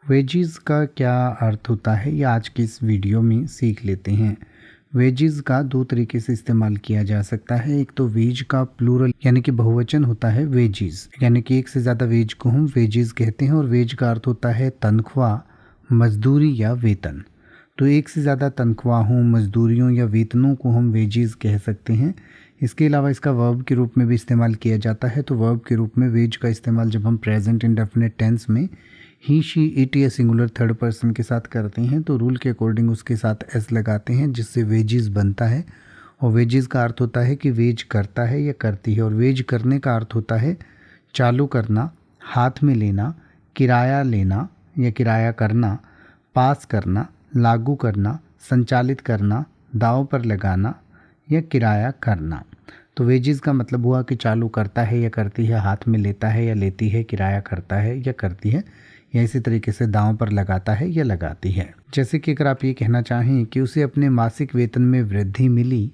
Veggies का क्या अर्थ होता है ये आज की इस वीडियो में सीख लेते हैं। वेजीज का दो तरीके से इस्तेमाल किया जा सकता है। एक तो वेज का प्लूरल यानी कि बहुवचन होता है वेजीज, यानी कि एक से ज़्यादा वेज को हम वेजीज कहते हैं। और वेज का अर्थ होता है तनख्वाह, मजदूरी या वेतन। तो एक से ज़्यादा तनख्वाहों, मजदूरियों या वेतनों को हम वेजीज कह सकते हैं। इसके अलावा इसका वर्ब के रूप में भी इस्तेमाल किया जाता है। तो वर्ब के रूप में वेज का इस्तेमाल जब हम प्रेजेंट इंडेफिनिट टेंस में ही, शी, इट या सिंगुलर थर्ड पर्सन के साथ करते हैं तो रूल के अकॉर्डिंग उसके साथ एस लगाते हैं, जिससे वेजेस बनता है। और वेजेस का अर्थ होता है कि वेज करता है या करती है। और वेज करने का अर्थ होता है चालू करना, हाथ में लेना, किराया लेना या किराया करना, पास करना, लागू करना, संचालित करना, दांव पर लगाना या किराया करना। तो वेजेस का मतलब हुआ कि चालू करता है या करती है, हाथ में लेता है या लेती है, किराया करता है या करती है, या इसी तरीके से दांव पर लगाता है या लगाती है। जैसे कि अगर आप ये कहना चाहें कि उसे अपने मासिक वेतन में वृद्धि मिली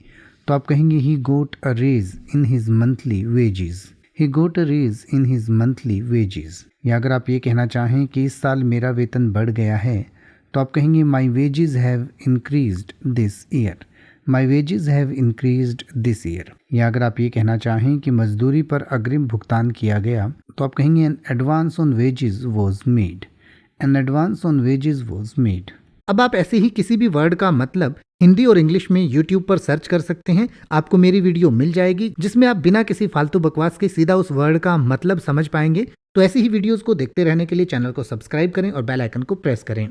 तो आप कहेंगे he got a raise in his monthly wages. He got a raise in his monthly wages. या अगर आप ये कहना चाहें कि इस साल मेरा वेतन बढ़ गया है तो आप कहेंगे my wages have increased this year. My wages have increased this year. या अगर आप ये कहना चाहें कि मजदूरी पर अग्रिम भुगतान किया गया तो आप कहेंगे an advance on wages was made. An advance on wages was made. अब आप ऐसे ही किसी भी वर्ड का मतलब हिंदी और इंग्लिश में YouTube पर सर्च कर सकते हैं। आपको मेरी वीडियो मिल जाएगी जिसमें आप बिना किसी फालतू बकवास के सीधा उस वर्ड का मतलब समझ पाएंगे। तो ऐसी ही वीडियोस को देखते रहने के लिए चैनल को सब्सक्राइब करें और बेल आइकन को प्रेस करें।